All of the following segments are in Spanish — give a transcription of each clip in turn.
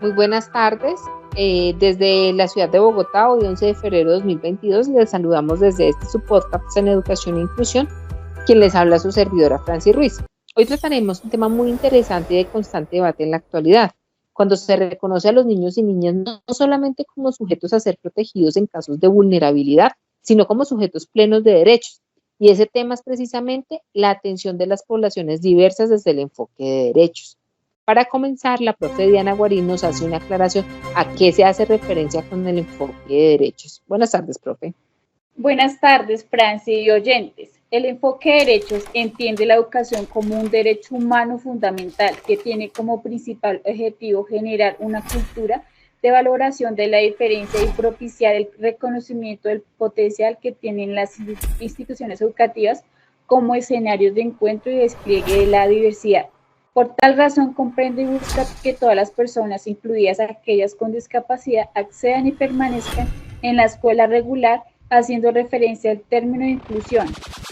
Muy buenas tardes. Desde la ciudad de Bogotá, hoy 11 de febrero de 2022, les saludamos desde su podcast en Educación e Inclusión, quien les habla su servidora Franci Ruiz. Hoy trataremos un tema muy interesante y de constante debate en la actualidad, cuando se reconoce a los niños y niñas no solamente como sujetos a ser protegidos en casos de vulnerabilidad, sino como sujetos plenos de derechos. Y ese tema es precisamente la atención de las poblaciones diversas desde el enfoque de derechos. Para comenzar, la profe Diana Guarín nos hace una aclaración a qué se hace referencia con el enfoque de derechos. Buenas tardes, profe. Buenas tardes, Franci y oyentes. El enfoque de derechos entiende la educación como un derecho humano fundamental que tiene como principal objetivo generar una cultura de valoración de la diferencia y propiciar el reconocimiento del potencial que tienen las instituciones educativas como escenarios de encuentro y despliegue de la diversidad. Por tal razón, comprende y busca que todas las personas, incluidas aquellas con discapacidad, accedan y permanezcan en la escuela regular, haciendo referencia al término de inclusión,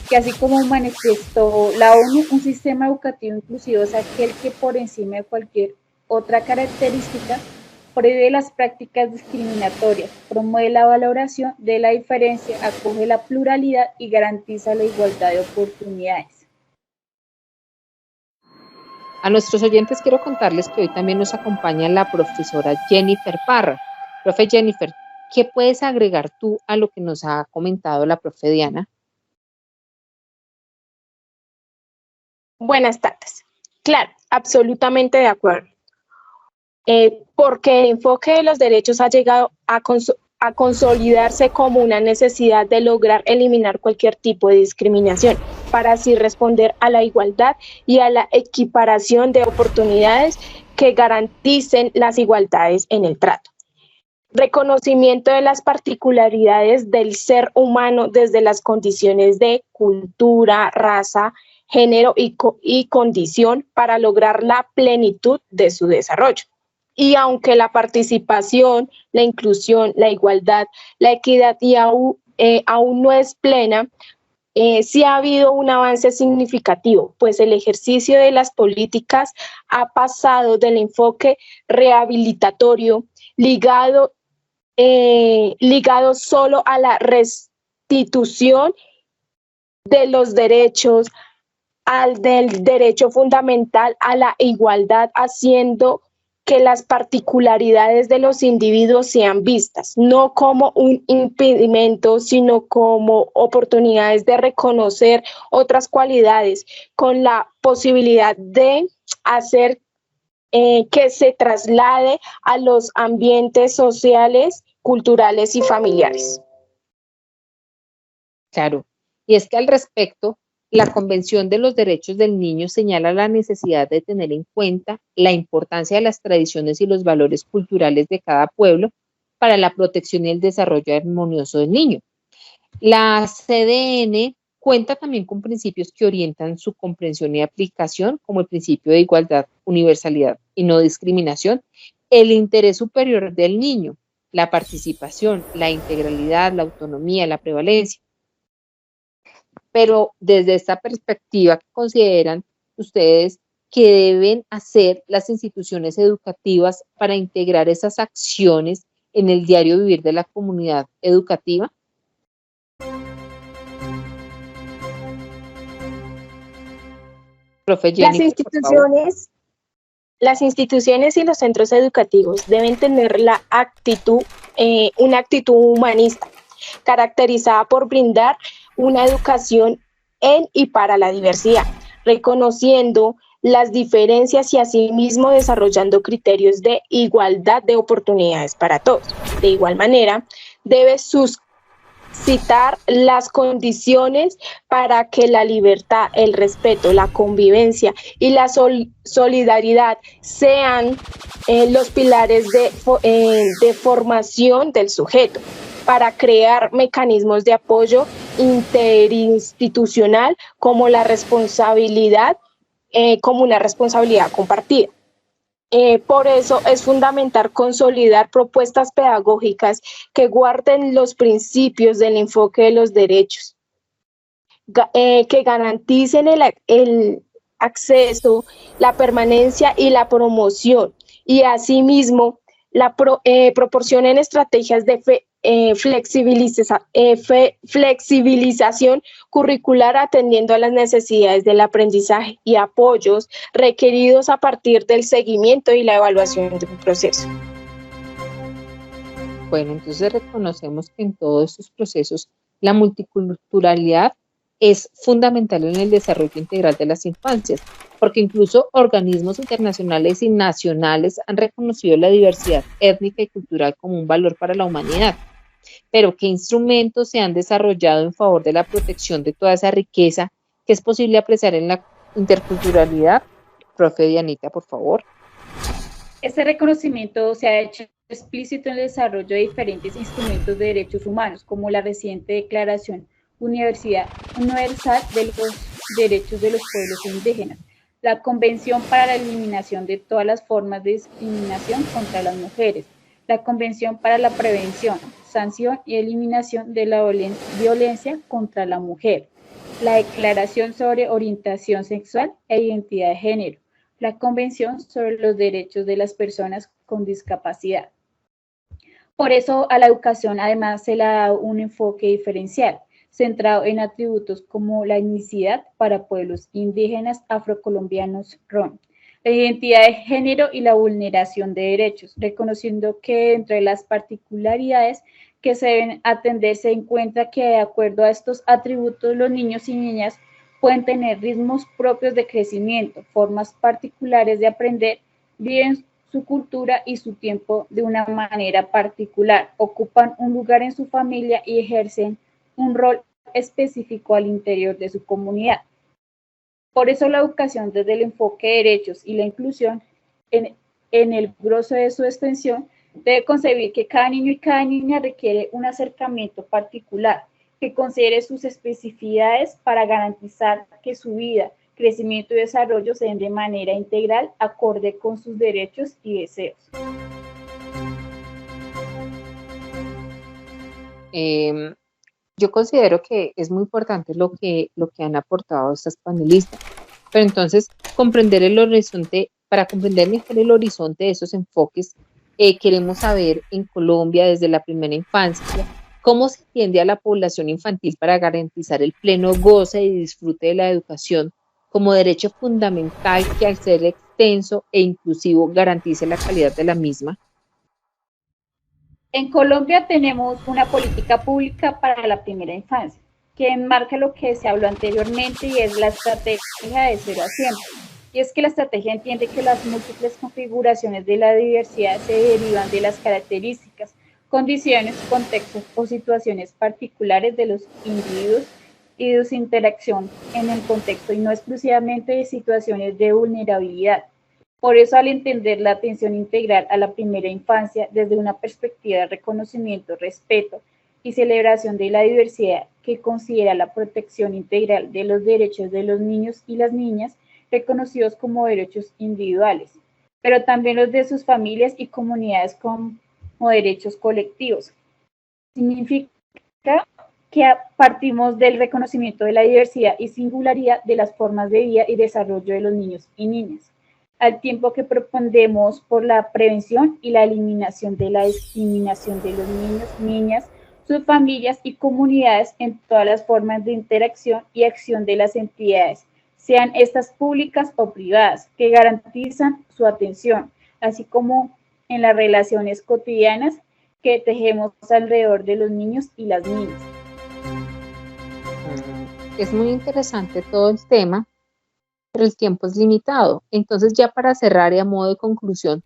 que así como manifestó la ONU, un sistema educativo inclusivo es aquel que por encima de cualquier otra característica prohíbe las prácticas discriminatorias, promueve la valoración de la diferencia, acoge la pluralidad y garantiza la igualdad de oportunidades. A nuestros oyentes quiero contarles que hoy también nos acompaña la profesora Jennifer Parra. Profe Jennifer, ¿qué puedes agregar tú a lo que nos ha comentado la profe Diana? Buenas tardes. Claro, absolutamente de acuerdo. Porque el enfoque de los derechos ha llegado a consolidarse como una necesidad de lograr eliminar cualquier tipo de discriminación, para así responder a la igualdad y a la equiparación de oportunidades que garanticen las igualdades en el trato. Reconocimiento de las particularidades del ser humano desde las condiciones de cultura, raza, género y condición para lograr la plenitud de su desarrollo. Y aunque la participación, la inclusión, la igualdad, la equidad aún no es plena, sí ha habido un avance significativo, pues el ejercicio de las políticas ha pasado del enfoque rehabilitatorio ligado solo a la restitución de los derechos, al del derecho fundamental a la igualdad, haciendo que las particularidades de los individuos sean vistas, no como un impedimento, sino como oportunidades de reconocer otras cualidades, con la posibilidad de hacer que se traslade a los ambientes sociales, culturales y familiares. Claro, y es que al respecto, la Convención de los Derechos del Niño señala la necesidad de tener en cuenta la importancia de las tradiciones y los valores culturales de cada pueblo para la protección y el desarrollo armonioso del niño. La CDN cuenta también con principios que orientan su comprensión y aplicación, como el principio de igualdad, universalidad y no discriminación, el interés superior del niño, la participación, la integralidad, la autonomía, la prevalencia. Pero desde esta perspectiva, ¿qué consideran ustedes que deben hacer las instituciones educativas para integrar esas acciones en el diario vivir de la comunidad educativa? Profe Jennifer, las instituciones y los centros educativos deben tener una actitud humanista, caracterizada por brindar una educación en y para la diversidad, reconociendo las diferencias y asimismo desarrollando criterios de igualdad de oportunidades para todos. De igual manera, debe suscitar las condiciones para que la libertad, el respeto, la convivencia y la solidaridad sean los pilares de formación del sujeto, para crear mecanismos de apoyo interinstitucional como una responsabilidad compartida. Por eso es fundamental consolidar propuestas pedagógicas que guarden los principios del enfoque de los derechos, que garanticen el acceso, la permanencia y la promoción, y asimismo proporcionen estrategias de flexibilización curricular atendiendo a las necesidades del aprendizaje y apoyos requeridos a partir del seguimiento y la evaluación de un proceso. Bueno, entonces reconocemos que en todos estos procesos la multiculturalidad es fundamental en el desarrollo integral de las infancias, porque incluso organismos internacionales y nacionales han reconocido la diversidad étnica y cultural como un valor para la humanidad. Pero ¿qué instrumentos se han desarrollado en favor de la protección de toda esa riqueza que es posible apreciar en la interculturalidad? Profe Dianita, por favor. Este reconocimiento se ha hecho explícito en el desarrollo de diferentes instrumentos de derechos humanos, como la reciente Declaración Universal de los Derechos de los Pueblos Indígenas, la Convención para la Eliminación de todas las formas de discriminación contra las mujeres, la Convención para la Prevención, Sanción y Eliminación de la Violencia contra la Mujer, la Declaración sobre Orientación Sexual e Identidad de Género, la Convención sobre los Derechos de las Personas con Discapacidad. Por eso a la educación además se le ha dado un enfoque diferencial, centrado en atributos como la etnicidad para pueblos indígenas, afrocolombianos, rom, la identidad de género y la vulneración de derechos, reconociendo que entre las particularidades que se deben atender se encuentra que de acuerdo a estos atributos los niños y niñas pueden tener ritmos propios de crecimiento, formas particulares de aprender, viven su cultura y su tiempo de una manera particular, ocupan un lugar en su familia y ejercen un rol específico al interior de su comunidad. Por eso la educación desde el enfoque de derechos y la inclusión en el grosso de su extensión debe concebir que cada niño y cada niña requiere un acercamiento particular, que considere sus especificidades para garantizar que su vida, crecimiento y desarrollo se den de manera integral, acorde con sus derechos y deseos. Yo considero que es muy importante lo que han aportado estas panelistas, pero entonces comprender el horizonte, para comprender mejor el horizonte de esos enfoques, queremos saber en Colombia desde la primera infancia, cómo se atiende a la población infantil para garantizar el pleno goce y disfrute de la educación como derecho fundamental que al ser extenso e inclusivo garantice la calidad de la misma. En Colombia tenemos una política pública para la primera infancia, que enmarca lo que se habló anteriormente y es la estrategia de 0 a 100. Y es que la estrategia entiende que las múltiples configuraciones de la diversidad se derivan de las características, condiciones, contextos o situaciones particulares de los individuos y de su interacción en el contexto y no exclusivamente de situaciones de vulnerabilidad. Por eso, al entender la atención integral a la primera infancia desde una perspectiva de reconocimiento, respeto y celebración de la diversidad que considera la protección integral de los derechos de los niños y las niñas reconocidos como derechos individuales, pero también los de sus familias y comunidades como derechos colectivos. Significa que partimos del reconocimiento de la diversidad y singularidad de las formas de vida y desarrollo de los niños y niñas, al tiempo que propondemos por la prevención y la eliminación de la discriminación de los niños, niñas, sus familias y comunidades en todas las formas de interacción y acción de las entidades, sean estas públicas o privadas, que garantizan su atención, así como en las relaciones cotidianas que tejemos alrededor de los niños y las niñas. Es muy interesante todo el tema, pero el tiempo es limitado. Entonces, ya para cerrar y a modo de conclusión,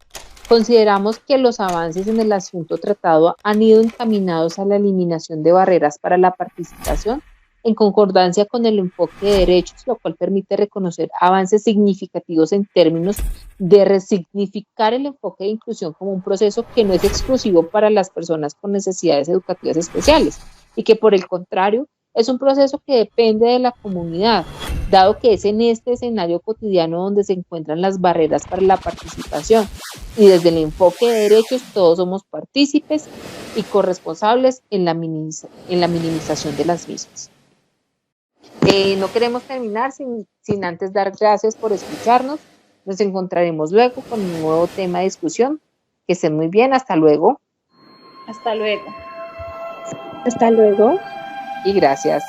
consideramos que los avances en el asunto tratado han ido encaminados a la eliminación de barreras para la participación en concordancia con el enfoque de derechos, lo cual permite reconocer avances significativos en términos de resignificar el enfoque de inclusión como un proceso que no es exclusivo para las personas con necesidades educativas especiales y que, por el contrario, es un proceso que depende de la comunidad, dado que es en este escenario cotidiano donde se encuentran las barreras para la participación. Y desde el enfoque de derechos, todos somos partícipes y corresponsables en la minimización de las mismas. No queremos terminar sin antes dar gracias por escucharnos. Nos encontraremos luego con un nuevo tema de discusión. Que estén muy bien, hasta luego. Hasta luego. Hasta luego. Y gracias.